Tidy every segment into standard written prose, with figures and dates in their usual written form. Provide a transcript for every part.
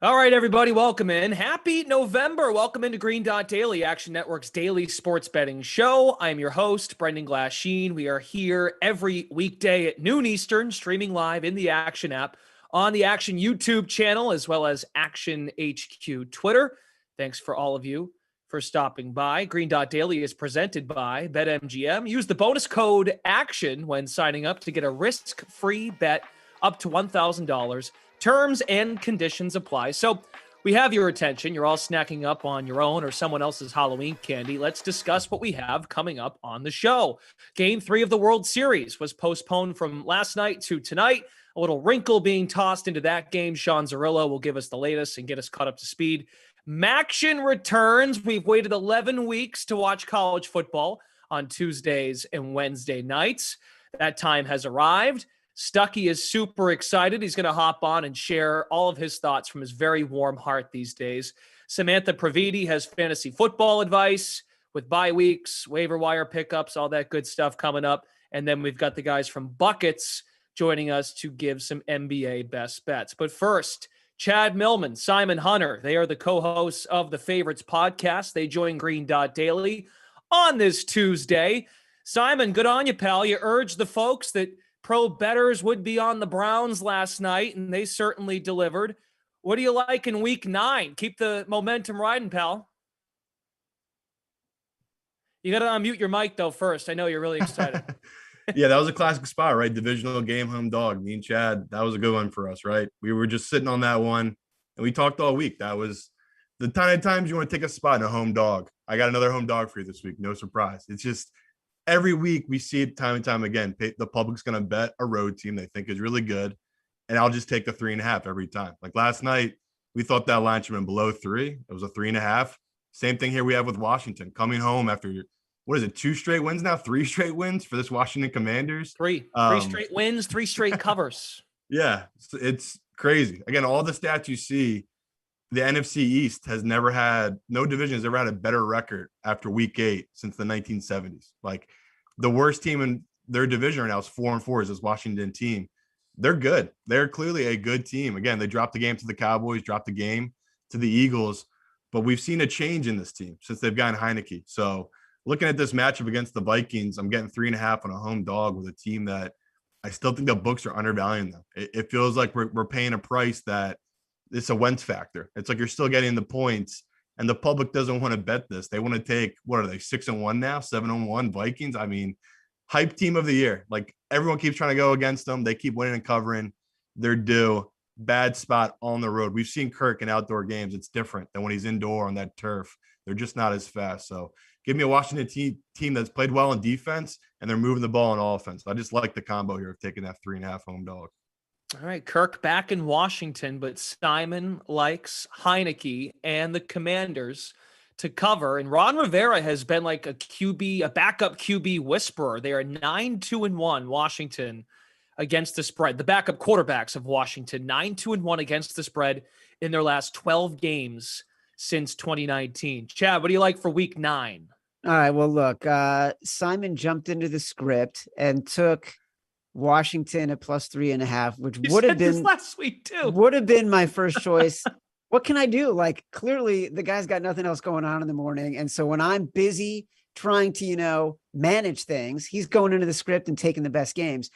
All right, everybody, welcome in. Happy November. Welcome into Green Dot Daily, Action Network's daily sports betting show. I'm your host, Brendan Glasheen. We are here every weekday at noon Eastern, streaming live in the Action app, on the Action YouTube channel, as well as Action HQ Twitter. Thanks for all of you for stopping by. Green Dot Daily is presented by BetMGM. Use the bonus code ACTION when signing up to get a risk-free bet up to $1,000. Terms and conditions apply. So we have your attention. You're all snacking up on your own or someone else's Halloween candy. Let's discuss what we have coming up on the show. Game 3 of the World Series was postponed from last night to tonight. A little wrinkle being tossed into that game. Sean Zerillo will give us the latest and get us caught up to speed. MACTION returns. We've waited 11 weeks to watch college football on Tuesdays and Wednesday nights. That time has arrived. Stuckey is super excited. He's going to hop on and share all of his thoughts from his very warm heart these days. Samantha Previte has fantasy football advice with bye weeks, waiver wire pickups, all that good stuff coming up. And then we've got the guys from Buckets joining us to give some NBA best bets. But first, Chad Millman, Simon Hunter, they are the co-hosts of the Favorites podcast. They join Green Dot Daily on this Tuesday. Simon, good on you, pal. You urged the folks that pro bettors would be on the Browns last night, and they certainly delivered. What do you like in week 9? Keep the momentum riding, pal. You got to unmute your mic, though, first. I know you're really excited. Yeah, that was a classic spot, right? Divisional game, home dog. Me and Chad, that was a good one for us, right? We were just sitting on that one, and we talked all week. That was the kind of times you want to take a spot in a home dog. I got another home dog for you this week. No surprise. It's just every week we see it time and time again. The public's going to bet a road team they think is really good, and I'll just take the 3.5 every time. Like last night, we thought that line should have been below 3. It was a 3.5. Same thing here we have with Washington coming home after, what is it, 2 straight wins now? 3 straight wins for this Washington Commanders. Three straight wins, 3 straight covers. Yeah, it's crazy. Again, all the stats you see, the NFC East has never had, no division has ever had a better record after week 8 since the 1970s. Like the worst team in their division right now is 4-4 is this Washington team. They're good. They're clearly a good team. Again, they dropped the game to the Cowboys, dropped the game to the Eagles, but we've seen a change in this team since they've gotten Heineke. So looking at this matchup against the Vikings, I'm getting 3.5 on a home dog with a team that I still think the books are undervaluing them. It feels like we're paying a price that it's a Wentz factor. It's like you're still getting the points, and the public doesn't want to bet this. They want to take, what are they, 6-1 now, 7-1 Vikings? I mean, hype team of the year. Like everyone keeps trying to go against them. They keep winning and covering. They're due. Bad spot on the road. We've seen Kirk in outdoor games. It's different than when he's indoor on that turf. They're just not as fast. So give me a Washington team that's played well in defense, and they're moving the ball on offense. I just like the combo here of taking that 3.5 home dog. All right, Kirk back in Washington, but Simon likes Heineke and the Commanders to cover. And Ron Rivera has been like a backup QB whisperer. They are 9-2-1 Washington against the spread. The backup quarterbacks of Washington, 9-2-1 against the spread in their last 12 games since 2019. Chad, what do you like for week 9? All right, well, look, Simon jumped into the script and took Washington at plus 3.5, which would have been last week too. Would have been my first choice. What can I do? Like, clearly the guy's got nothing else going on in the morning. And so when I'm busy trying to, manage things, he's going into the script and taking the best games.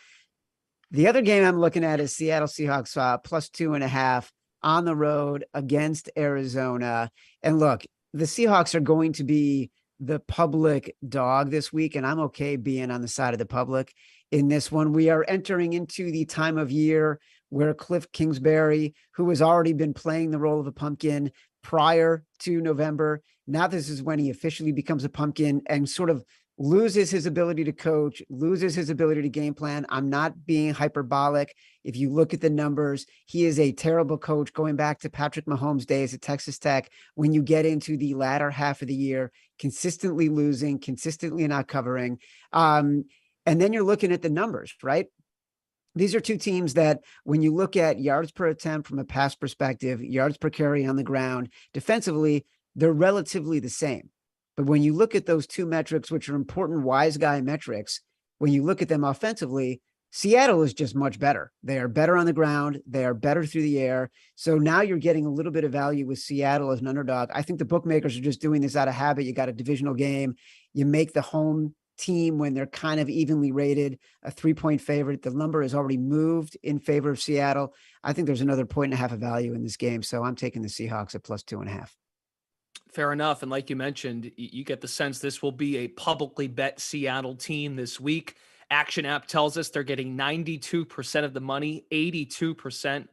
The other game I'm looking at is Seattle Seahawks plus 2.5 on the road against Arizona. And look, the Seahawks are going to be the public dog this week, and I'm okay being on the side of the public in this one. We are entering into the time of year where Cliff Kingsbury, who has already been playing the role of a pumpkin prior to November, now this is when he officially becomes a pumpkin and sort of loses his ability to coach, loses his ability to game plan. I'm not being hyperbolic. If you look at the numbers, he is a terrible coach going back to Patrick Mahomes' days at Texas Tech. When you get into the latter half of the year, consistently losing, consistently not covering. And then you're looking at the numbers, right? These are two teams that when you look at yards per attempt from a pass perspective, yards per carry on the ground, defensively, they're relatively the same. But when you look at those two metrics, which are important wise guy metrics, when you look at them offensively, Seattle is just much better. They are better on the ground. They are better through the air. So now you're getting a little bit of value with Seattle as an underdog. I think the bookmakers are just doing this out of habit. You got a divisional game. You make the home team when they're kind of evenly rated a 3-point favorite. The number has already moved in favor of Seattle. I think there's another 1.5 of value in this game. So I'm taking the Seahawks at +2.5. Fair enough. And like you mentioned, you get the sense this will be a publicly bet Seattle team this week. Action app tells us they're getting 92% of the money, 82%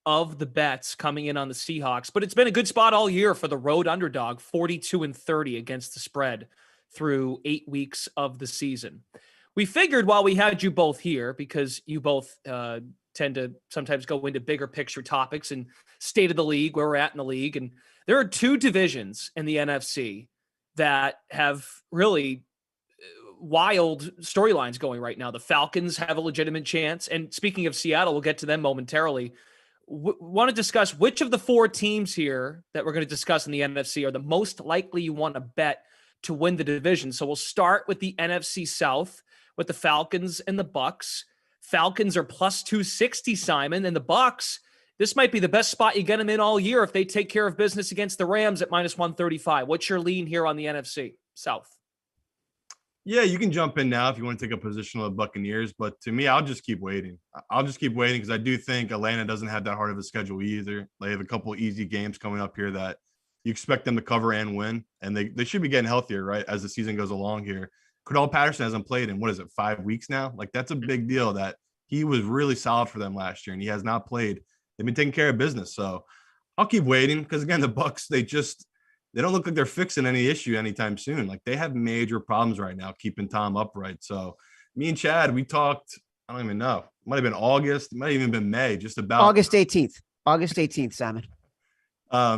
of the bets coming in on the Seahawks. But it's been a good spot all year for the road underdog, 42-30 against the spread through 8 weeks of the season. We figured while we had you both here, because you both tend to sometimes go into bigger picture topics and state of the league, where we're at in the league. And there are two divisions in the NFC that have really wild storylines going right now. The Falcons have a legitimate chance. And speaking of Seattle, we'll get to them momentarily. Want to discuss which of the four teams here that we're going to discuss in the NFC are the most likely you want to bet to win the division. So we'll start with the NFC South with the Falcons and the Bucks. Falcons are +260, Simon, and the Bucks, this might be the best spot you get them in all year if they take care of business against the Rams at -135. What's your lean here on the NFC South? Yeah, you can jump in now if you want to take a position on the Buccaneers, but to me, I'll just keep waiting. I'll just keep waiting because I do think Atlanta doesn't have that hard of a schedule either. They have a couple of easy games coming up here that you expect them to cover and win, and they should be getting healthier, right, as the season goes along here. Cordell Patterson hasn't played in, 5 weeks now? Like, that's a big deal that he was really solid for them last year, and he has not played. They've been taking care of business, so I'll keep waiting because, again, the Bucs, they don't look like they're fixing any issue anytime soon. Like, they have major problems right now keeping Tom upright. So me and Chad, we talked, I don't even know. It might have been August. It might have even been May, just about August 18th. August 18th, Simon.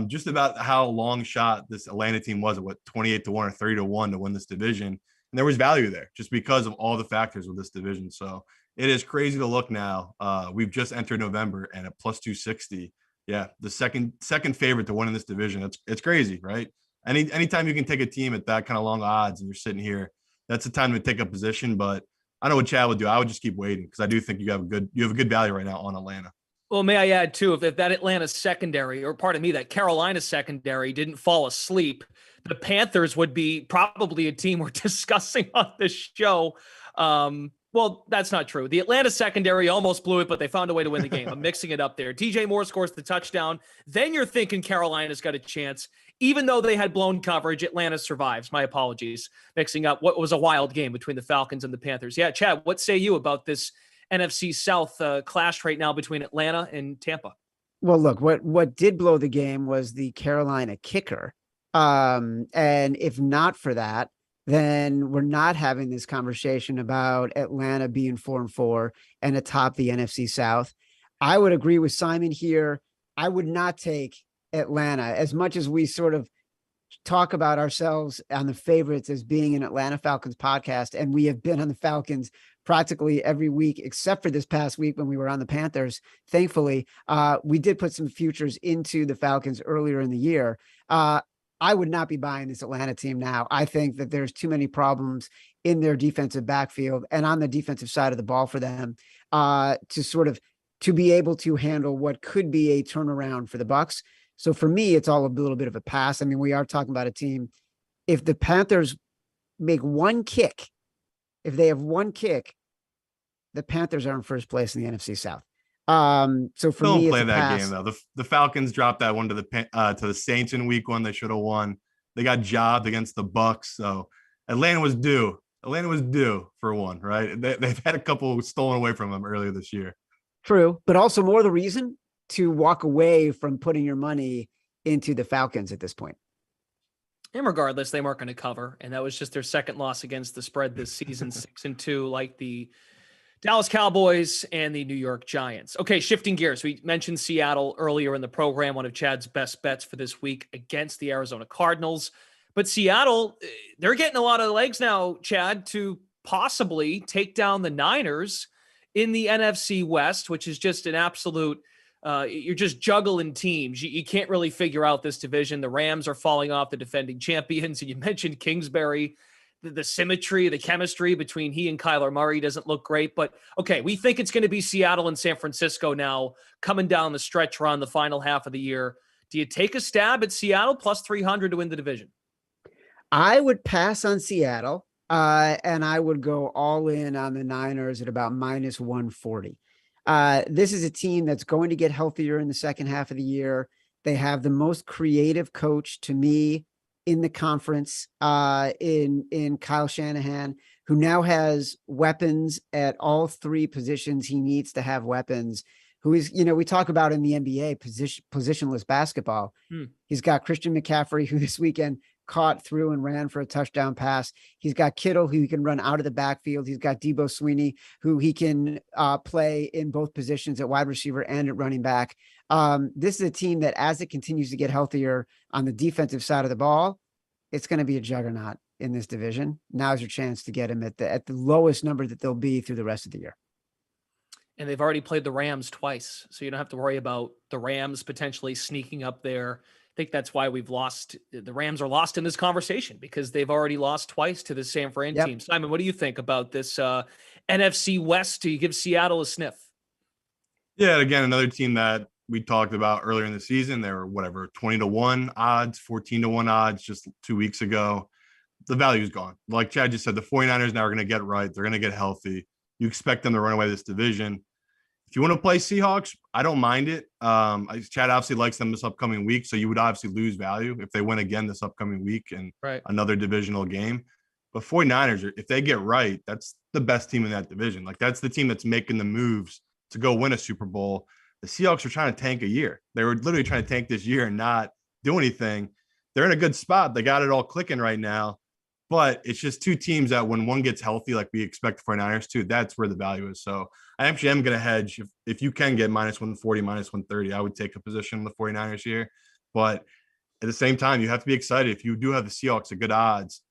Just about how long shot this Atlanta team was at 28-1 or 30-1 to win this division. And there was value there just because of all the factors with this division. So it is crazy to look now. We've just entered November and at +260. Yeah, the second favorite to win in this division. It's crazy, right? Anytime you can take a team at that kind of long odds and you're sitting here, that's the time to take a position. But I know what Chad would do. I would just keep waiting because I do think you have a good value right now on Atlanta. Well, may I add too, if that Atlanta secondary, or pardon me, that Carolina secondary didn't fall asleep, the Panthers would be probably a team we're discussing on this show. Well, that's not true. The Atlanta secondary almost blew it, but they found a way to win the game. I'm mixing it up there. DJ Moore scores the touchdown. Then you're thinking Carolina's got a chance. Even though they had blown coverage, Atlanta survives. My apologies. Mixing up what was a wild game between the Falcons and the Panthers. Yeah, Chad, what say you about this NFC South clash right now between Atlanta and Tampa? Well, look, what did blow the game was the Carolina kicker. And if not for that, then we're not having this conversation about Atlanta being 4-4 and atop the NFC South. I would agree with Simon here. I would not take Atlanta as much as we sort of talk about ourselves on the favorites as being an Atlanta Falcons podcast. And we have been on the Falcons practically every week, except for this past week when we were on the Panthers. Thankfully, we did put some futures into the Falcons earlier in the year. I would not be buying this Atlanta team now. I think that there's too many problems in their defensive backfield and on the defensive side of the ball for them to be able to handle what could be a turnaround for the Bucs. So for me, it's all a little bit of a pass. I mean, we are talking about a team. If the Panthers make one kick, if they have one kick, the Panthers are in first place in the NFC South. So for Don't me, play it's a that pass. game though. The Falcons dropped that one to the Saints in week 1. They should have won. They got jobbed against the Bucs. So Atlanta was due. Atlanta was due for one, right? They've had a couple stolen away from them earlier this year. True, but also more the reason to walk away from putting your money into the Falcons at this point. And regardless, they weren't going to cover, and that was just their second loss against the spread this season, 6-2, like the Dallas Cowboys and the New York Giants. Okay, shifting gears. We mentioned Seattle earlier in the program, one of Chad's best bets for this week against the Arizona Cardinals. But Seattle, they're getting a lot of legs now, Chad, to possibly take down the Niners in the NFC West, which is just an absolute you're just juggling teams. You can't really figure out this division. The Rams are falling off, the defending champions. And you mentioned Kingsbury. the symmetry, the chemistry between he and Kyler Murray doesn't look great. But okay, we think it's going to be Seattle and San Francisco now coming down the stretch run the final half of the year. Do you take a stab at Seattle plus 300 to win the division? I would pass on Seattle, and I would go all in on the Niners at about minus 140. This is a team that's going to get healthier in the second half of the year. They have the most creative coach to me in the conference, in Kyle Shanahan, who now has weapons at all three positions he needs to have weapons. Who is, we talk about in the NBA positionless basketball. He's got Christian McCaffrey, who this weekend caught through and ran for a touchdown pass. He's got Kittle, who he can run out of the backfield. He's got Debo Sweeney, who he can play in both positions at wide receiver and at running back. This is a team that, as it continues to get healthier on the defensive side of the ball, it's going to be a juggernaut in this division. Now's your chance to get him at the lowest number that they'll be through the rest of the year. And they've already played the Rams twice, so you don't have to worry about the Rams potentially sneaking up there. I think that's why the Rams are lost in this conversation, because they've already lost twice to the San Fran team. Simon, what do you think about this NFC West? Do you give Seattle a sniff? Yeah, again, another team that we talked about earlier in the season. They were 20-1 odds, 14-1 odds just 2 weeks ago. The value is gone. Like Chad just said, the 49ers now are going to get right. They're going to get healthy. You expect them to run away this division. If you want to play Seahawks, I don't mind it. Chad obviously likes them this upcoming week, so you would obviously lose value if they win again this upcoming week in another divisional game. But 49ers, if they get right, that's the best team in that division. Like, that's the team that's making the moves to go win a Super Bowl. The Seahawks are trying to tank a year. They were literally trying to tank this year and not do anything. They're in a good spot. They got it all clicking right now. But it's just two teams that when one gets healthy, like we expect the 49ers to, that's where the value is. So I actually am going to hedge. If you can get minus 140, minus 130, I would take a position in the 49ers here. But at the same time, you have to be excited. If you do have the Seahawks at good odds,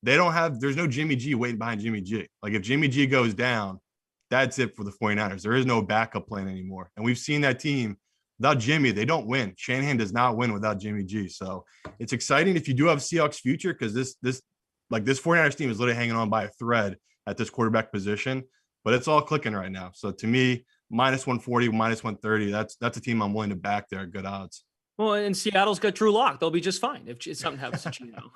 there's no Jimmy G waiting behind Jimmy G. Like, if Jimmy G goes down, that's it for the 49ers. There is no backup plan anymore. And we've seen that team without Jimmy, they don't win. Shanahan does not win without Jimmy G. So it's exciting if you do have Seahawks future, because this 49ers team is literally hanging on by a thread at this quarterback position, but it's all clicking right now. So to me, minus 140, minus 130, that's a team I'm willing to back there at good odds. Well, and Seattle's got Drew Lock. They'll be just fine if something happens to Gino.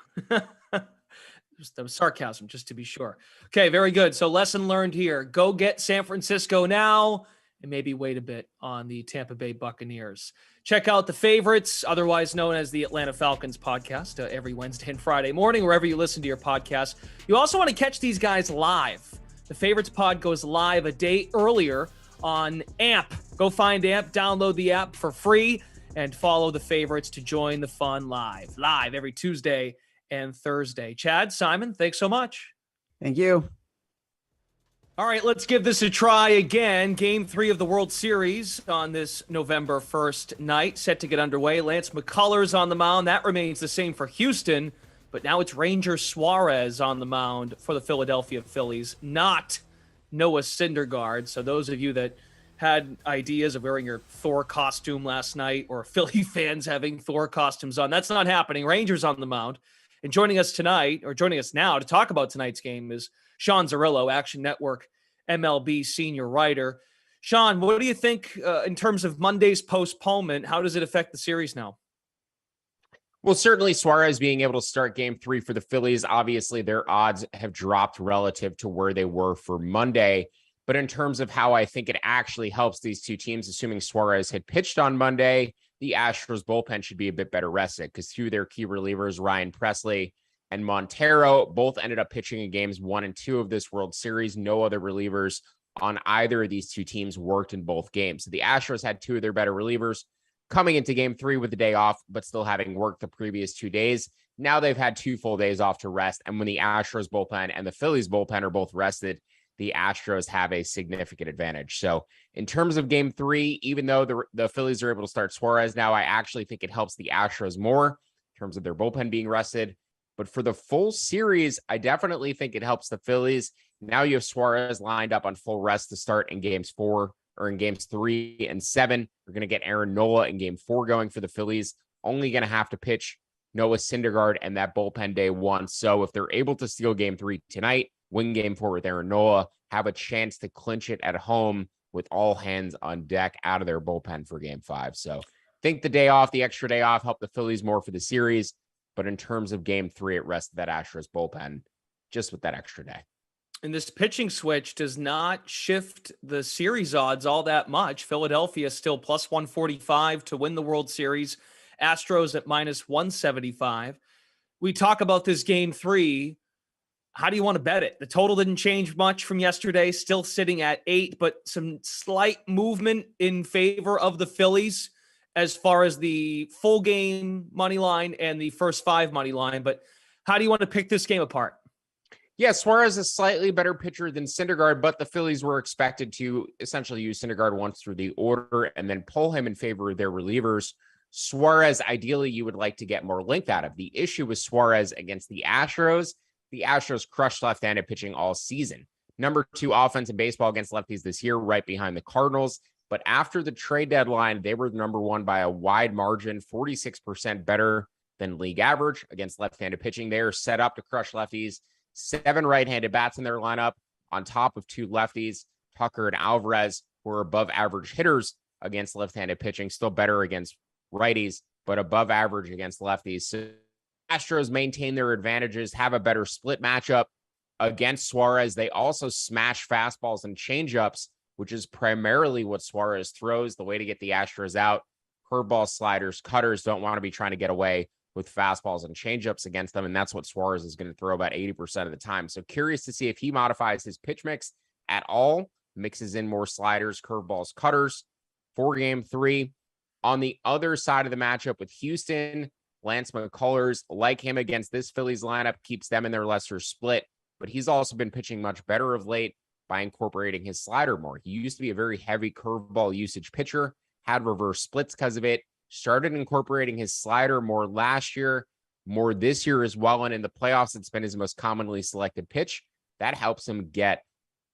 That was sarcasm, just to be sure. Okay, very good. So lesson learned here. Go get San Francisco now and maybe wait a bit on the Tampa Bay Buccaneers. Check out The Favorites, otherwise known as the Atlanta Falcons podcast, every Wednesday and Friday morning, wherever you listen to your podcast. You also want to catch these guys live. The Favorites pod goes live a day earlier on AMP. Go find AMP, download the app for free, and follow The Favorites to join the fun live every Tuesday and Thursday. Chad, Simon, thanks so much. Thank you. All right, let's give this a try again. Game 3 of the World Series on this November 1st night, set to get underway. Lance McCullers on the mound. That remains the same for Houston, but now it's Ranger Suarez on the mound for the Philadelphia Phillies, not Noah Syndergaard. So those of you that had ideas of wearing your Thor costume last night, or Philly fans having Thor costumes on, that's not happening. Rangers on the mound. And joining us now to talk about tonight's game is Sean Zerillo, Action Network MLB senior writer. Sean, what do you think in terms of Monday's postponement? How does it affect the series now? Well, certainly Suarez being able to start game 3 for the Phillies, obviously their odds have dropped relative to where they were for Monday. But in terms of how I think it actually helps these two teams, assuming Suarez had pitched on Monday, the Astros bullpen should be a bit better rested, because two of their key relievers, Ryan Presley and Montero, both ended up pitching in games 1 and 2 of this World Series. No other relievers on either of these two teams worked in both games. So the Astros had two of their better relievers coming into game 3 with the day off, but still having worked the previous 2 days. Now they've had 2 full days off to rest. And when the Astros bullpen and the Phillies bullpen are both rested, the Astros have a significant advantage. So in terms of game 3, even though the Phillies are able to start Suarez now, I actually think it helps the Astros more in terms of their bullpen being rested. But for the full series, I definitely think it helps the Phillies. Now you have Suarez lined up on full rest to start in games 4 or in games 3 and 7. We're going to get Aaron Nola in game 4 going for the Phillies. Only going to have to pitch Noah Syndergaard and that bullpen day one. So if they're able to steal game 3 tonight, win game 4 with Aaron Nola, have a chance to clinch it at home with all hands on deck out of their bullpen for game 5. So I think the extra day off helped the Phillies more for the series. But in terms of game 3, it rested that Astros bullpen just with that extra day. And this pitching switch does not shift the series odds all that much. Philadelphia still plus 145 to win the World Series. Astros at minus 175. We talk about this game 3. How do you want to bet it? The total didn't change much from yesterday, still sitting at 8, but some slight movement in favor of the Phillies as far as the full game money line and the first 5 money line. But how do you want to pick this game apart? Yeah, Suarez is a slightly better pitcher than Syndergaard, but the Phillies were expected to essentially use Syndergaard once through the order and then pull him in favor of their relievers. Suarez, ideally, you would like to get more length out of. The issue with Suarez against the Astros crushed left-handed pitching all season. Number 2 offense in baseball against lefties this year, right behind the Cardinals. But after the trade deadline, they were number 1 by a wide margin, 46% better than league average against left-handed pitching. They are set up to crush lefties. 7 right-handed bats in their lineup on top of 2 lefties, Tucker and Alvarez, who are above average hitters against left-handed pitching, still better against righties, but above average against lefties. So Astros maintain their advantages, have a better split matchup against Suarez. They also smash fastballs and changeups, which is primarily what Suarez throws. The way to get the Astros out, curveballs, sliders, cutters don't want to be trying to get away with fastballs and changeups against them. And that's what Suarez is going to throw about 80% of the time. So curious to see if he modifies his pitch mix at all, mixes in more sliders, curveballs, cutters for game 3. On the other side of the matchup with Houston, Lance McCullers, like him against this Phillies lineup, keeps them in their lesser split, but he's also been pitching much better of late by incorporating his slider more. He used to be a very heavy curveball usage pitcher, had reverse splits because of it, started incorporating his slider more last year, more this year as well, and in the playoffs, it's been his most commonly selected pitch. That helps him get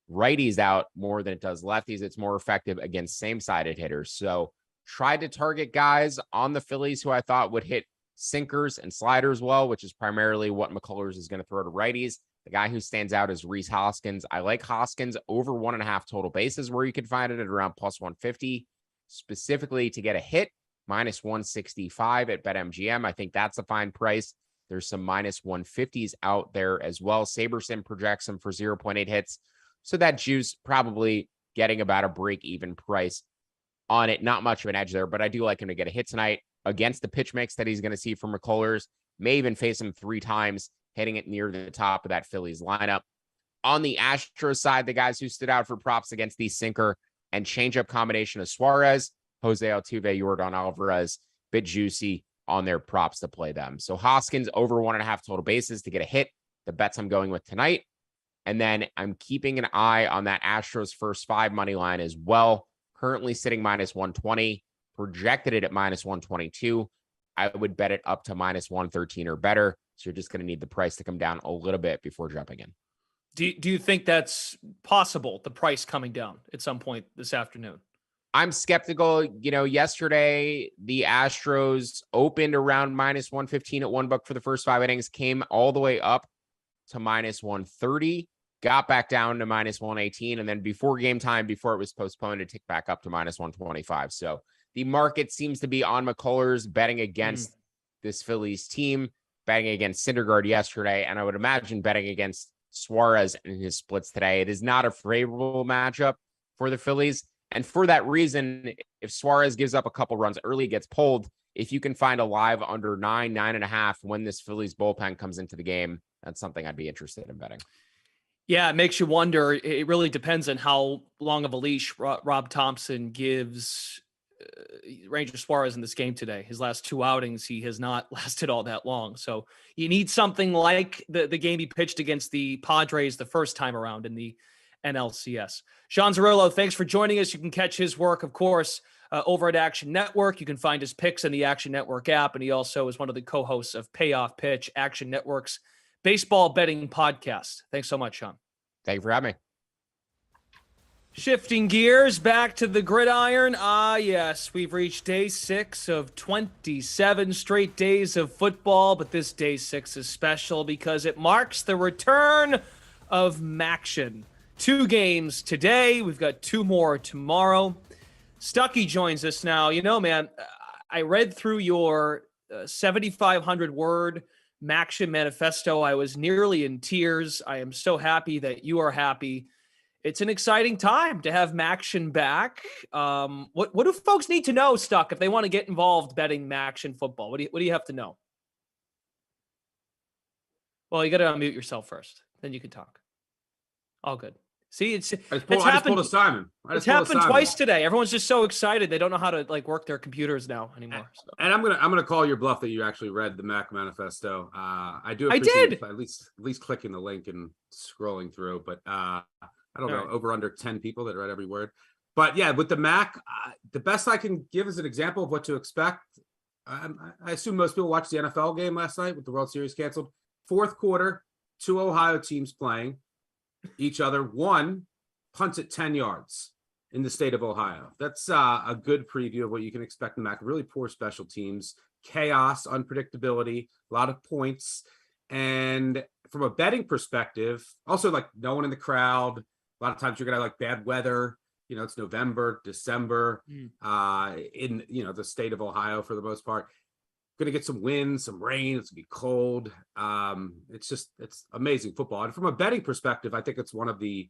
righties out more than it does lefties. It's more effective against same-sided hitters. So tried to target guys on the Phillies who I thought would hit sinkers and sliders well, which is primarily what McCullers is going to throw to righties. The guy who stands out is Rhys Hoskins. I like Hoskins over 1.5 total bases where you can find it at around plus 150, specifically to get a hit, minus 165 at BetMGM. I think that's a fine price. There's some minus 150s out there as well. SaberSim projects him for 0.8 hits. So that juice probably getting about a break-even price on it. Not much of an edge there, but I do like him to get a hit tonight against the pitch mix that he's going to see from McCullers. May even face him 3 times, hitting it near the top of that Phillies lineup. On the Astros side, the guys who stood out for props against the sinker and changeup combination of Suarez, Jose Altuve, Yordan Alvarez, bit juicy on their props to play them. So Hoskins over 1.5 total bases to get a hit. The bets I'm going with tonight. And then I'm keeping an eye on that Astros first 5 money line as well. Currently sitting minus 120, projected it at minus 122. I would bet it up to minus 113 or better. So you're just going to need the price to come down a little bit before jumping in. Do you think that's possible, the price coming down at some point this afternoon? I'm skeptical. Yesterday, the Astros opened around minus 115 at $1 for the first 5 innings, came all the way up to minus 130, got back down to minus 118. And then before game time, before it was postponed, it ticked back up to minus 125. So the market seems to be on McCullers betting against this Phillies team, betting against Syndergaard yesterday. And I would imagine betting against Suarez in his splits today. It is not a favorable matchup for the Phillies. And for that reason, if Suarez gives up a couple runs early, gets pulled, if you can find a live under 9.5 when this Phillies bullpen comes into the game, that's something I'd be interested in betting. Yeah, it makes you wonder. It really depends on how long of a leash Rob Thompson gives Ranger Suarez in this game today. His last 2 outings, he has not lasted all that long. So you need something like the game he pitched against the Padres the first time around in the NLCS. Sean Zerillo, thanks for joining us. You can catch his work, of course, over at Action Network. You can find his picks in the Action Network app, and he also is one of the co-hosts of Payoff Pitch, Action Network's baseball betting podcast. Thanks so much, Sean. Thank you for having me. Shifting gears back to the gridiron. Yes, we've reached day 6 of 27 straight days of football, but this day 6 is special because it marks the return of MACTION. 2 games today. We've got 2 more tomorrow. Stuckey joins us now. You know, man, I read through your 7,500 word MACTION manifesto. I was nearly in tears. I am so happy that you are happy. It's an exciting time to have MACTION back. What do folks need to know, Stuck, if they want to get involved betting MACTION football? What do you have to know? Well, you got to unmute yourself first, then you can talk. All good. See, it's happened to Simon. It's happened twice today. Everyone's just so excited they don't know how to work their computers now anymore. So. And I'm gonna call your bluff that you actually read the Mac manifesto. I did at least clicking the link and scrolling through, but I don't know, over under 10 people that read every word. But yeah, with the Mac, the best I can give is an example of what to expect. I assume most people watched the NFL game last night with the World Series canceled. Fourth quarter, 2 Ohio teams playing each other. One punts at 10 yards in the state of Ohio. That's a good preview of what you can expect in the Mac. Really poor special teams, chaos, unpredictability, a lot of points. And from a betting perspective, also no one in the crowd. A lot of times you're going to have bad weather. You know, it's November, December in, the state of Ohio for the most part. Going to get some wind, some rain. It's going to be cold. It's amazing football. And from a betting perspective, I think it's one of the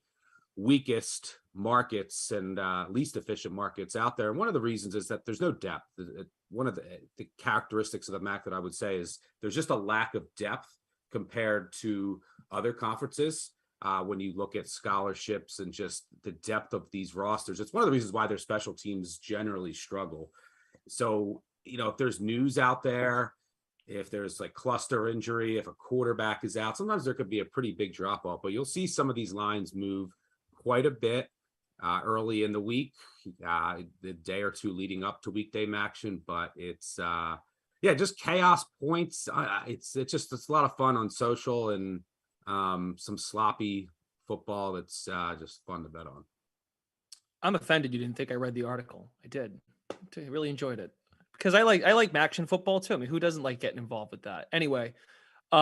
weakest markets and least efficient markets out there. And one of the reasons is that there's no depth. One of the characteristics of the MAC that I would say is there's just a lack of depth compared to other conferences. When you look at scholarships and just the depth of these rosters, it's one of the reasons why their special teams generally struggle. So, if there's news out there, if there's cluster injury, if a quarterback is out, sometimes there could be a pretty big drop off, but you'll see some of these lines move quite a bit early in the week, the day or two leading up to weekday MACTION. But it's just chaos points. It's a lot of fun on social and some sloppy football that's just fun to bet on. I'm offended you didn't think I read the article. I did. I really enjoyed it because I like MACTION football too. I mean, who doesn't like getting involved with that? Anyway, we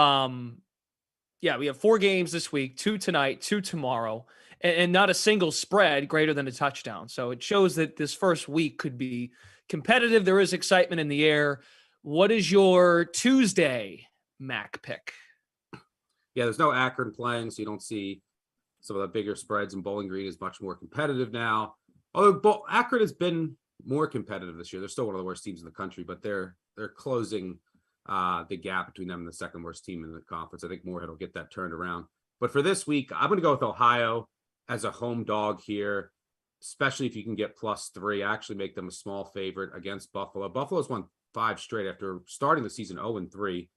have 4 games this week, 2 tonight, 2 tomorrow, and not a single spread greater than a touchdown. So it shows that this first week could be competitive. There is excitement in the air. What is your Tuesday MAC pick? Yeah, there's no Akron playing, so you don't see some of the bigger spreads, and Bowling Green is much more competitive now. Although Akron has been more competitive this year. They're still one of the worst teams in the country, but they're closing the gap between them and the second worst team in the conference. I think Moorhead will get that turned around. But for this week, I'm going to go with Ohio as a home dog here, especially if you can get +3. I actually make them a small favorite against Buffalo. Buffalo's won 5 straight after starting the season 0-3,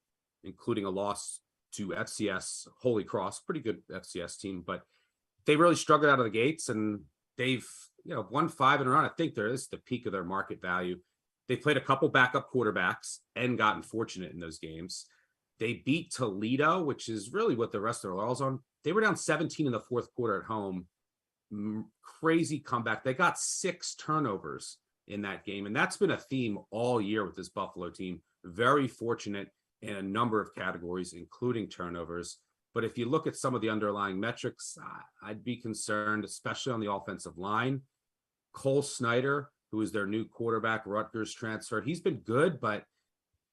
including a loss to FCS Holy Cross, pretty good FCS team, but they really struggled out of the gates, and they've won 5 in a row. I think this is the peak of their market value. They played a couple backup quarterbacks and gotten fortunate in those games. They beat Toledo, which is really what the rest of their laurels on. They were down 17 in the fourth quarter at home. Crazy comeback. They got 6 turnovers in that game, and that's been a theme all year with this Buffalo team. Very fortunate in a number of categories, including turnovers. But if you look at some of the underlying metrics, I'd be concerned, especially on the offensive line. Cole Snyder, who is their new quarterback, Rutgers transfer, he's been good, but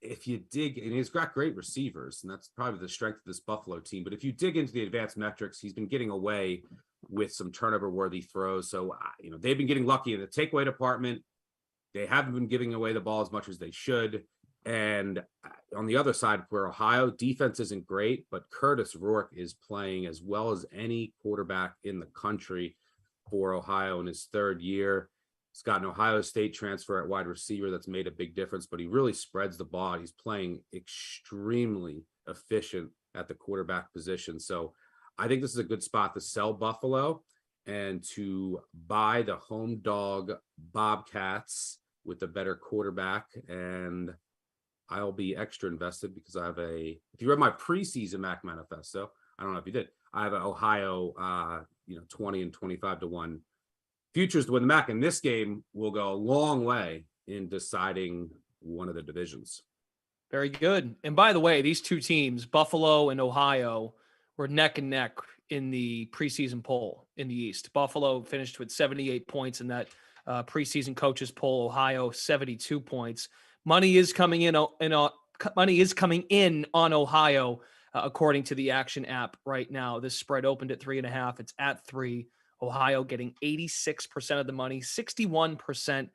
if you dig, and he's got great receivers, and that's probably the strength of this Buffalo team. But if you dig into the advanced metrics, he's been getting away with some turnover-worthy throws. So, they've been getting lucky in the takeaway department. They haven't been giving away the ball as much as they should. And on the other side, for Ohio, defense isn't great, but Curtis Rourke is playing as well as any quarterback in the country for Ohio in his 3rd year. He's got an Ohio State transfer at wide receiver that's made a big difference, but he really spreads the ball. He's playing extremely efficient at the quarterback position. So I think this is a good spot to sell Buffalo and to buy the home dog Bobcats with a better quarterback. And I'll be extra invested because I have if you read my preseason MAC manifesto, I don't know if you did, I have an Ohio, 20 and 25 to 1 futures to win the MAC in this game will go a long way in deciding one of the divisions. Very good. And by the way, these two teams, Buffalo and Ohio, were neck and neck in the preseason poll in the East. Buffalo finished with 78 points in that preseason coaches poll. Ohio 72 points. Money is coming in on Ohio, according to the Action app right now. This spread opened at 3.5. It's at 3. Ohio getting 86% of the money, 61%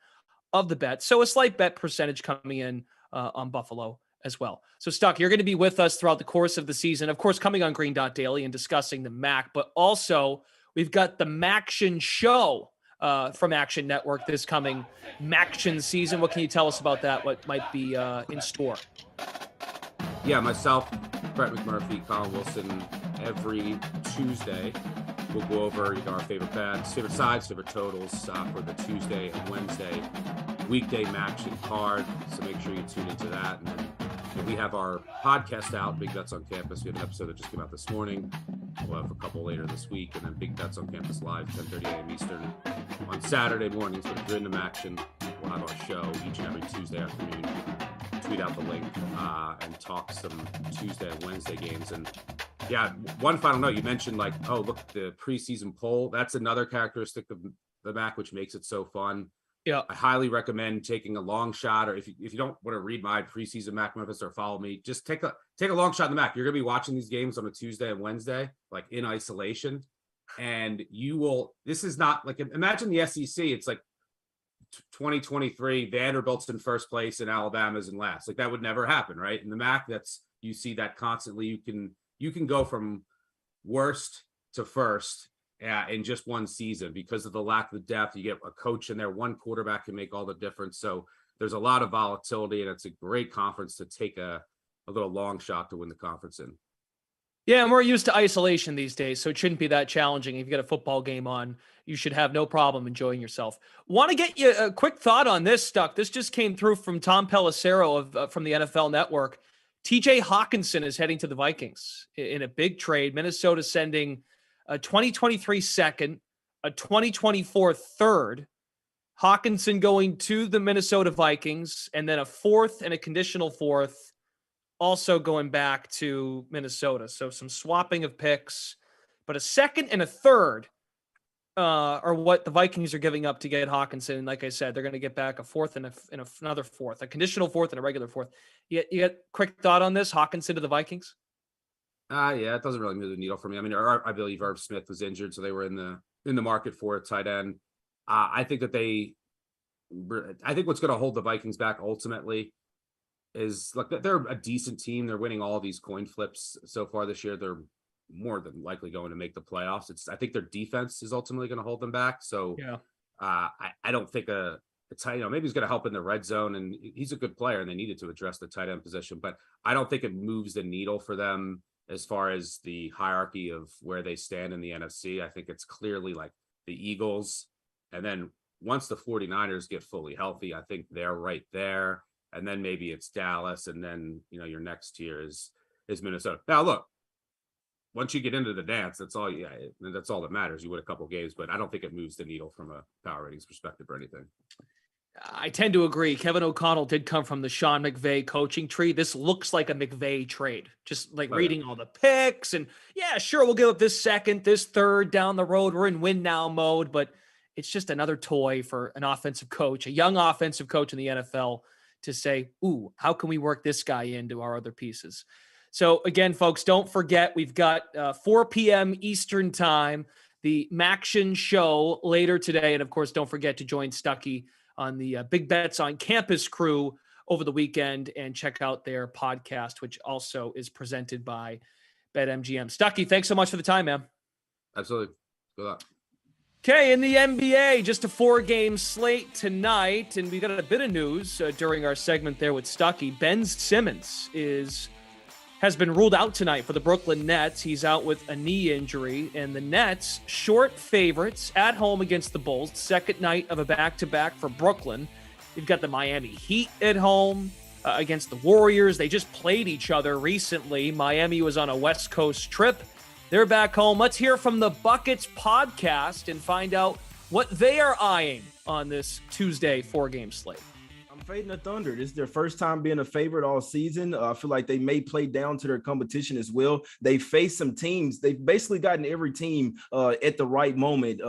of the bet. So a slight bet percentage coming in on Buffalo as well. So Stuck, you're going to be with us throughout the course of the season, of course, coming on Green Dot Daily and discussing the MAC, but also we've got the MACTION show from Action Network this coming MACTION season. What can you tell us about that? What might be in store? Yeah, myself, Brett McMurphy, Colin Wilson, every Tuesday we'll go over our favorite bets, favorite sides, favorite totals for the Tuesday and Wednesday weekday MACTION card. So make sure you tune into that. And then we have our podcast out, Big Bets on Campus. We have an episode that just came out this morning. We'll have a couple later this week, and then Big Bets on Campus live, 10:30 a.m. Eastern on Saturday mornings. So if you're into MACTION, we'll have our show each and every Tuesday afternoon. Tweet out the link and talk some Tuesday and Wednesday games. And yeah, one final note, you mentioned like, oh, look, the preseason poll. That's another characteristic of the MAC, which makes it so fun. Yeah, I highly recommend taking a long shot, or if you don't want to read my preseason MAC Memphis or follow me, just take a long shot in the MAC. You're going to be watching these games on a Tuesday and Wednesday, like in isolation, and you will. This is not like, imagine the SEC. It's like 2023, Vanderbilt's in first place and Alabama's in last. Like that would never happen, right? In the MAC, you see that constantly. You can go from worst to first. Yeah, in just one season because of the lack of depth. You get a coach in there, one quarterback can make all the difference. So there's a lot of volatility, and it's a great conference to take a little long shot to win the conference in. Yeah, and we're used to isolation these days, so it shouldn't be that challenging. If you get a football game on, you should have no problem enjoying yourself. Want to get you a quick thought on this, Stuck. This just came through from Tom Pelissero from the NFL Network. TJ Hawkinson is heading to the Vikings in a big trade. Minnesota sending a 2023 second, a 2024 third, Hawkinson going to the Minnesota Vikings, and then a fourth and a conditional fourth also going back to Minnesota. So some swapping of picks, but a second and a third are what the Vikings are giving up to get Hawkinson. And like I said, they're going to get back a fourth and another fourth, a conditional fourth and a regular fourth. You got quick thought on this, Hawkinson to the Vikings? Yeah, it doesn't really move the needle for me. I mean, I believe Irv Smith was injured, so they were in the market for a tight end. I think what's going to hold the Vikings back ultimately is like they're a decent team. They're winning all these coin flips so far this year. They're more than likely going to make the playoffs. I think their defense is ultimately going to hold them back. So yeah, I don't think a tight, maybe he's going to help in the red zone, and he's a good player, and they needed to address the tight end position, but I don't think it moves the needle for them as far as the hierarchy of where they stand in the NFC. I think it's clearly like the Eagles. And then once the 49ers get fully healthy, I think they're right there. And then maybe it's Dallas. And then, your next tier is Minnesota. Now, look, once you get into the dance, that's all that matters. You win a couple games, but I don't think it moves the needle from a power ratings perspective or anything. I tend to agree. Kevin O'Connell did come from the Sean McVay coaching tree. This looks like a McVay trade, just like reading all the picks. And yeah, sure, we'll give up this second, this third down the road. We're in win now mode, but it's just another toy for an offensive coach, a young offensive coach in the NFL to say, ooh, how can we work this guy into our other pieces? So again, folks, don't forget, we've got 4 p.m. Eastern time, the MACTION show later today. And of course, don't forget to join Stuckey on the Big Bets on Campus crew over the weekend and check out their podcast, which also is presented by BetMGM. Stuckey, thanks so much for the time, man. Absolutely. Good luck. Okay, in the NBA, just a 4-game slate tonight, and we got a bit of news during our segment there with Stuckey. Ben Simmons has been ruled out tonight for the Brooklyn Nets. He's out with a knee injury, and the Nets short favorites at home against the Bulls. Second night of a back-to-back for Brooklyn. You've got the Miami Heat at home against the Warriors. They just played each other recently. Miami was on a West Coast trip. They're back home. Let's hear from the Buckets podcast and find out what they are eyeing on this Tuesday 4-game slate. I'm fading the Thunder. This is their first time being a favorite all season. I feel like they may play down to their competition as well. They faced some teams. They've basically gotten every team at the right moment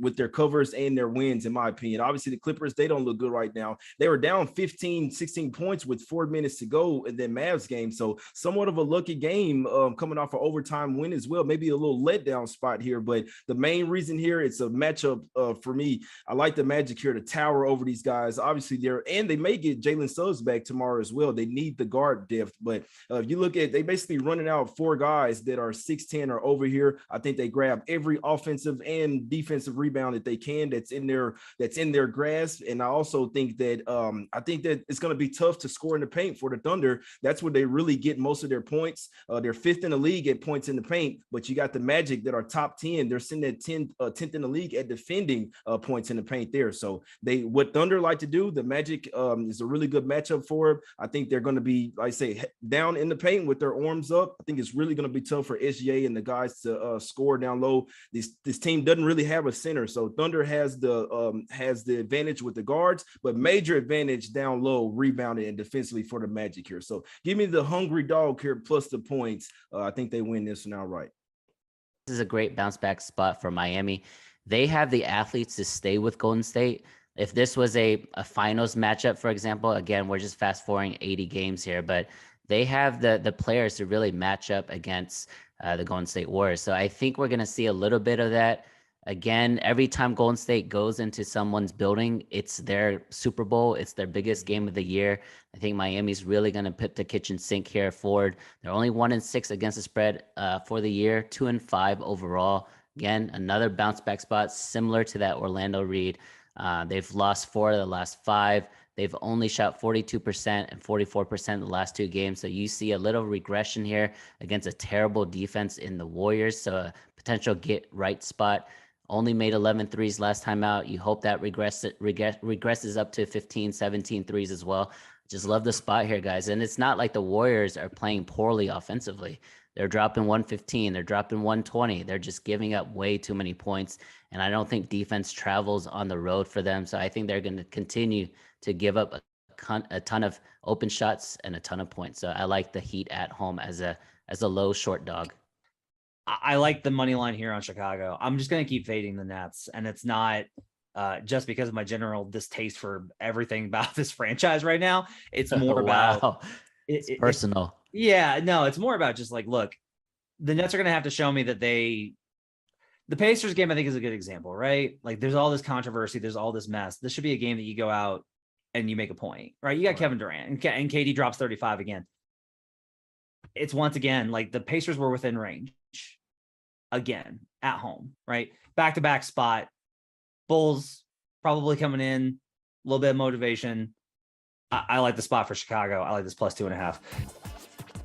with their covers and their wins, in my opinion. Obviously, the Clippers, they don't look good right now. They were down 15, 16 points with 4 minutes to go in the Mavs game. So somewhat of a lucky game coming off an overtime win as well. Maybe a little letdown spot here. But the main reason here, it's a matchup for me. I like the Magic here to tower over these guys. Obviously, and they may get Jalen Suggs back tomorrow as well. They need the guard depth, but if you look at, they basically running out 4 guys that are 6'10" or over here. I think they grab every offensive and defensive rebound that they can that's in their grasp. And I also think that it's going to be tough to score in the paint for the Thunder. That's where they really get most of their points. They're 5th in the league at points in the paint, but you got the Magic that are top 10. They're sitting at 10th in the league at defending points in the paint there. So what Thunder like to do, the Magic is a really good matchup for him. I think they're going to be, like I say, down in the paint with their arms up. I think it's really going to be tough for SGA and the guys to score down low. This team doesn't really have a center, so Thunder has the advantage with the guards, but major advantage down low, rebounding and defensively for the Magic here. So give me the hungry dog here plus the points. I think they win this one outright. This is a great bounce back spot for Miami. They have the athletes to stay with Golden State. If this was a finals matchup, for example, again, we're just fast forwarding 80 games here, but they have the players to really match up against the Golden State Warriors. So I think we're going to see a little bit of that. Again, every time Golden State goes into someone's building, it's their Super Bowl. It's their biggest game of the year. I think Miami's really going to put the kitchen sink here forward. They're only 1-6 against the spread for the year, 2-5 overall. Again, another bounce back spot similar to that Orlando read. They've lost 4 of the last 5. They've only shot 42% and 44% in the last 2 games. So you see a little regression here against a terrible defense in the Warriors. So a potential get right spot. Only made 11 threes last time out. You hope that regresses up to 15, 17 threes as well. Just love the spot here, guys. And it's not like the Warriors are playing poorly offensively. They're dropping 115. They're dropping 120. They're just giving up way too many points. And I don't think defense travels on the road for them. So I think they're going to continue to give up a ton of open shots and a ton of points. So I like the Heat at home as a low short dog. I like the money line here on Chicago. I'm just going to keep fading the Nets. And it's not just because of my general distaste for everything about this franchise right now. It's more about it's personal. It's more about just like, look, the Nets are going to have to show me that the Pacers game, I think, is a good example, right? Like there's all this controversy. There's all this mess. This should be a game that you go out and you make a point, right? You got Kevin Durant and KD drops 35 again. It's once again, like the Pacers were within range again at home, right? Back-to-back spot. Bulls probably coming in, a little bit of motivation. I like the spot for Chicago. I like this plus 2.5.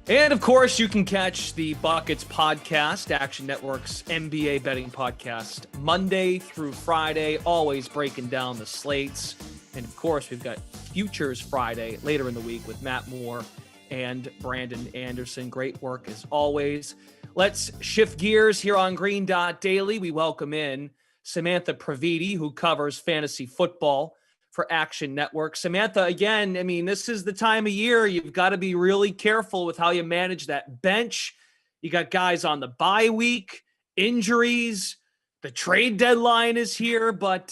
And of course, you can catch the Buckets podcast, Action Network's NBA betting podcast, Monday through Friday, always breaking down the slates. And of course, we've got Futures Friday later in the week with Matt Moore and Brandon Anderson. Great work as always. Let's shift gears here on Green Dot Daily. We welcome in Samantha Previte, who covers fantasy football for Action Network. Samantha, again, I mean, this is the time of year. You've got to be really careful with how you manage that bench. You got guys on the bye week, injuries, the trade deadline is here, but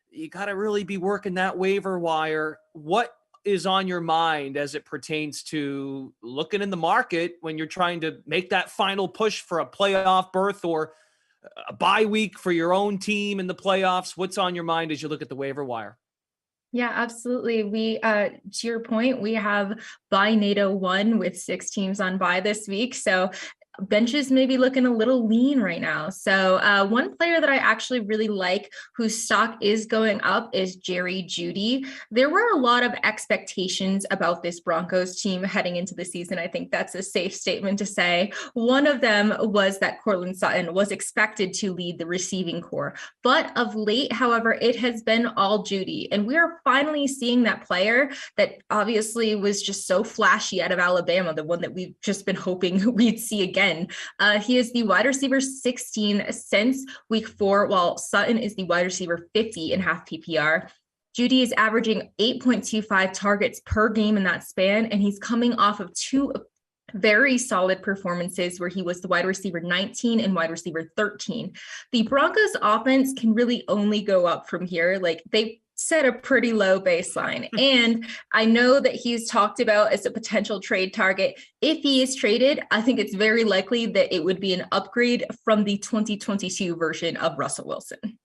you got to really be working that waiver wire. What is on your mind as it pertains to looking in the market when you're trying to make that final push for a playoff berth or a bye week for your own team in the playoffs? What's on your mind as you look at the waiver wire? Yeah, absolutely. We, to your point, we have bye NATO 1 with 6 teams on bye this week. So benches may be looking a little lean right now. So one player that I actually really like whose stock is going up is Jerry Jeudy. There were a lot of expectations about this Broncos team heading into the season. I think that's a safe statement to say. One of them was that Courtland Sutton was expected to lead the receiving core. But of late, however, it has been all Jeudy. And we are finally seeing that player that obviously was just so flashy out of Alabama, the one that we've just been hoping we'd see again again. He is the wide receiver 16 since week 4, while Sutton is the wide receiver 50 in half PPR. Judy is averaging 8.25 targets per game in that span, and he's coming off of 2 very solid performances where he was the wide receiver 19 and wide receiver 13. The Broncos offense can really only go up from here. Like, they set a pretty low baseline. And I know that he's talked about as a potential trade target. If he is traded, I think it's very likely that it would be an upgrade from the 2022 version of Russell Wilson.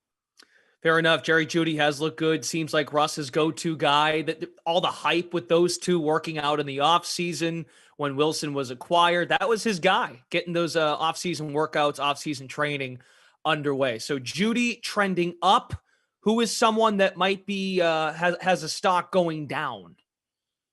Fair enough. Jerry Jeudy has looked good. Seems like Russ's go-to guy. That all the hype with those two working out in the offseason when Wilson was acquired, that was his guy, getting those offseason workouts, offseason training underway. So Jeudy trending up. Who is someone that might be has a stock going down?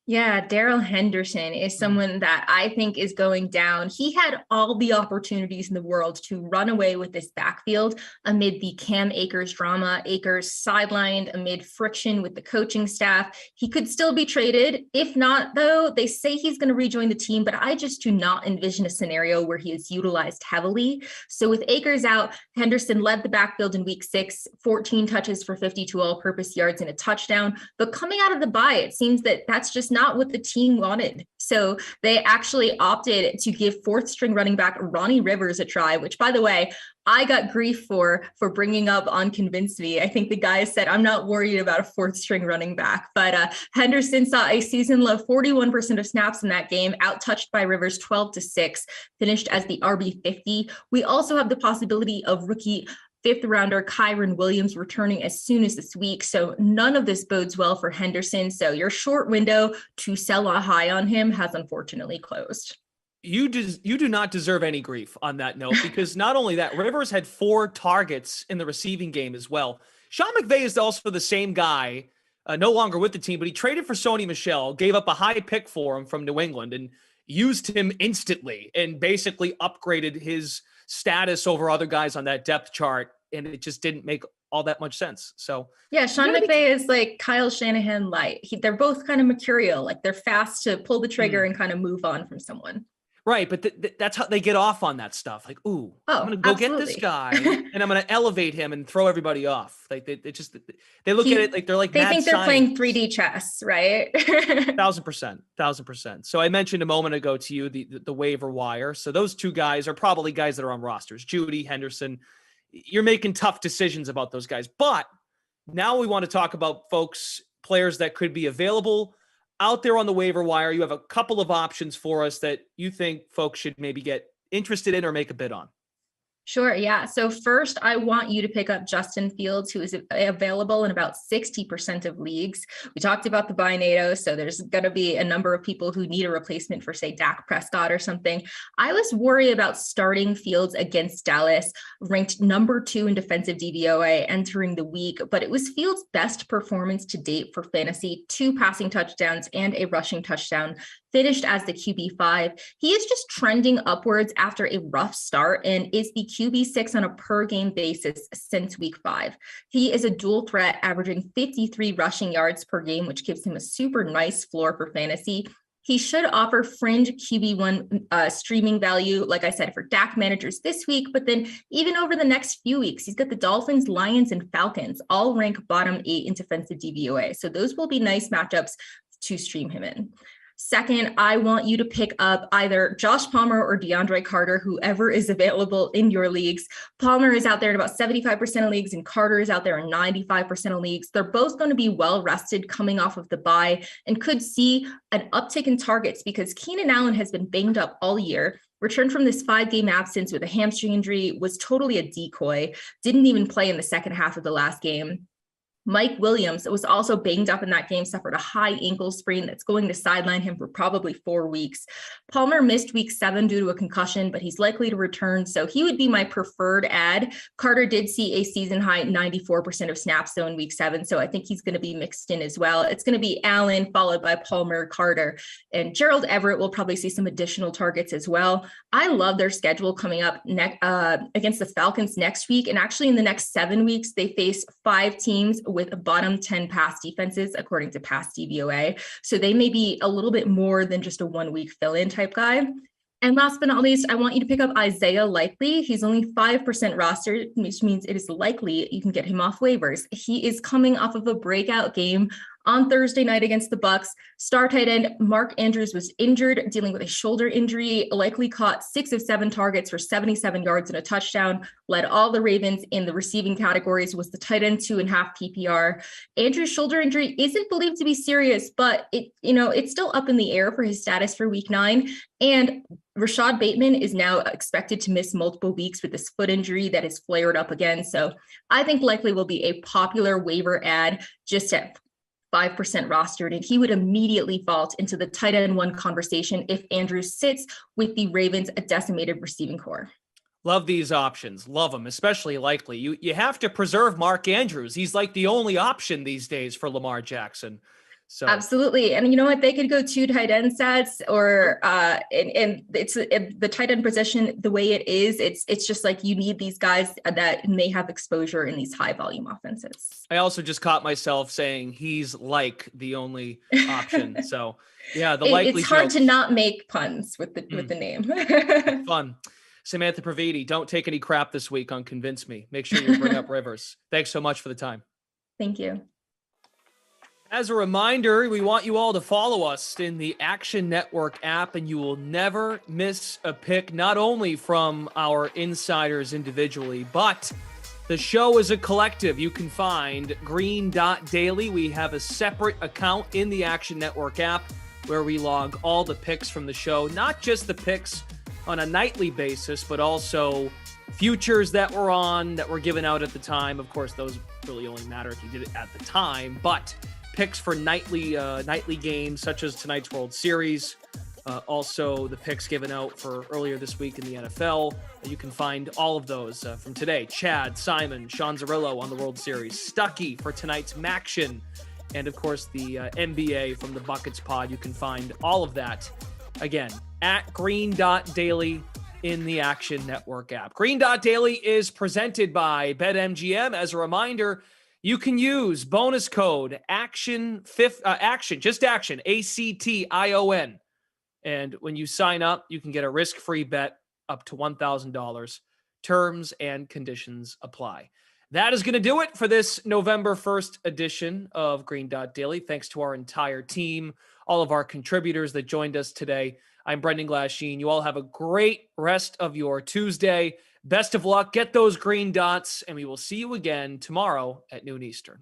Yeah, Darrell Henderson is someone that I think is going down. He had all the opportunities in the world to run away with this backfield amid the Cam Akers drama. Akers sidelined amid friction with the coaching staff. He could still be traded. If not, though, they say he's going to rejoin the team, but I just do not envision a scenario where he is utilized heavily. So with Akers out, Henderson led the backfield in week 6, 14 touches for 52 all-purpose yards and a touchdown. But coming out of the bye, it seems that that's just not what the team wanted. So they actually opted to give 4th string running back Ronnie Rivers a try, which, by the way, I got grief for bringing up on Convince Me. I think the guy said, I'm not worried about a 4th string running back, but Henderson saw a season low 41% of snaps in that game, out-touched by Rivers 12-6, finished as the RB 50. We also have the possibility of rookie 5th rounder Kyron Williams returning as soon as this week. So none of this bodes well for Henderson. So your short window to sell a high on him has unfortunately closed. You do not deserve any grief on that note, because not only that, Rivers had 4 targets in the receiving game as well. Sean McVay is also the same guy, no longer with the team, but he traded for Sony Michel, gave up a high pick for him from New England, and used him instantly and basically upgraded his status over other guys on that depth chart. And it just didn't make all that much sense. So yeah, Sean McVay is like Kyle Shanahan light. They're both kind of mercurial. Like, they're fast to pull the trigger and kind of move on from someone. Right, but that's how they get off on that stuff. Like, I'm going to go get this guy, and I'm going to elevate him and throw everybody off. Like, they look at it like they're like they mad think they're science. playing 3D chess, right? 1,000%. So I mentioned a moment ago to you the waiver wire. So those two guys are probably guys that are on rosters. Jeudy, Henderson. You're making tough decisions about those guys. But now we want to talk about players that could be available out there on the waiver wire. You have a couple of options for us that you think folks should maybe get interested in or make a bid on. Sure. Yeah. So first, I want you to pick up Justin Fields, who is available in about 60% of leagues. We talked about the bye NATO, so there's going to be a number of people who need a replacement for, say, Dak Prescott or something. I was worried about starting Fields against Dallas, ranked number 2 in defensive DVOA entering the week, but it was Fields' best performance to date for fantasy, 2 passing touchdowns and a rushing touchdown, finished as the QB5. He is just trending upwards after a rough start and is the QB6 on a per game basis since week 5. He is a dual threat, averaging 53 rushing yards per game, which gives him a super nice floor for fantasy. He should offer fringe QB1 streaming value, like I said, for Dak managers this week, but then even over the next few weeks, he's got the Dolphins, Lions, and Falcons, all rank bottom 8 in defensive DVOA. So those will be nice matchups to stream him in. Second, I want you to pick up either Josh Palmer or DeAndre Carter, whoever is available in your leagues. Palmer is out there in about 75% of leagues, and Carter is out there in 95% of leagues. They're both going to be well rested coming off of the bye and could see an uptick in targets because Keenan Allen has been banged up all year. Returned from this 5-game absence with a hamstring injury, was totally a decoy, didn't even play in the second half of the last game. Mike Williams was also banged up in that game, suffered a high ankle sprain that's going to sideline him for probably 4 weeks. Palmer missed week 7 due to a concussion, but he's likely to return, so he would be my preferred add. Carter did see a season high 94% of snaps though in week 7, so I think he's going to be mixed in as well. It's going to be Allen followed by Palmer, Carter, and Gerald Everett will probably see some additional targets as well. I love their schedule coming up against the Falcons next week, and actually in the next 7 weeks, they face 5 teams with a bottom 10 pass defenses, according to pass DVOA. So they may be a little bit more than just a 1 week fill-in type guy. And last but not least, I want you to pick up Isaiah Likely. He's only 5% rostered, which means it is likely you can get him off waivers. He is coming off of a breakout game on Thursday night against the Bucks. Star tight end Mark Andrews was injured, dealing with a shoulder injury. Likely caught 6 of 7 targets for 77 yards and a touchdown. Led all the Ravens in the receiving categories. Was the tight end 2.5 PPR. Andrews' shoulder injury isn't believed to be serious, but it's still up in the air for his status for Week 9. And Rashad Bateman is now expected to miss multiple weeks with this foot injury that has flared up again. So I think Likely will be a popular waiver ad just at 5% rostered, and he would immediately vault into the tight end 1 conversation if Andrews sits with the Ravens' a decimated receiving core. Love these options. Love them, especially Likely. You have to preserve Mark Andrews. He's like the only option these days for Lamar Jackson. So absolutely. And you know what? They could go 2 tight end sets or and it's the tight end position the way it is. It's just like you need these guys that may have exposure in these high volume offenses. I also just caught myself saying he's like the only option. So yeah, the likely it's hard jokes. to not make puns with the name. Fun. Samantha Previte, don't take any crap this week on Convince Me. Make sure you bring up Rivers. Thanks so much for the time. Thank you. As a reminder, we want you all to follow us in the Action Network app, and you will never miss a pick, not only from our insiders individually, but the show is a collective. You can find Green Dot Daily. We have a separate account in the Action Network app where we log all the picks from the show, not just the picks on a nightly basis, but also futures that were given out at the time. Of course, those really only matter if you did it at the time, but picks for nightly games such as tonight's World Series. Also the picks given out for earlier this week in the NFL. You can find all of those from today. Chad, Simon, Sean Zerillo on the World Series, Stucky for tonight's MACTION, and of course the NBA from the Buckets Pod. You can find all of that again at Green Dot Daily in the Action Network app. Green Dot Daily is presented by BetMGM. As a reminder, you can use bonus code ACTION, ACTION. And when you sign up, you can get a risk-free bet up to $1,000. Terms and conditions apply. That is going to do it for this November 1st edition of Green Dot Daily. Thanks to our entire team, all of our contributors that joined us today. I'm Brendan Glasheen. You all have a great rest of your Tuesday. Best of luck. Get those green dots, and we will see you again tomorrow at noon Eastern.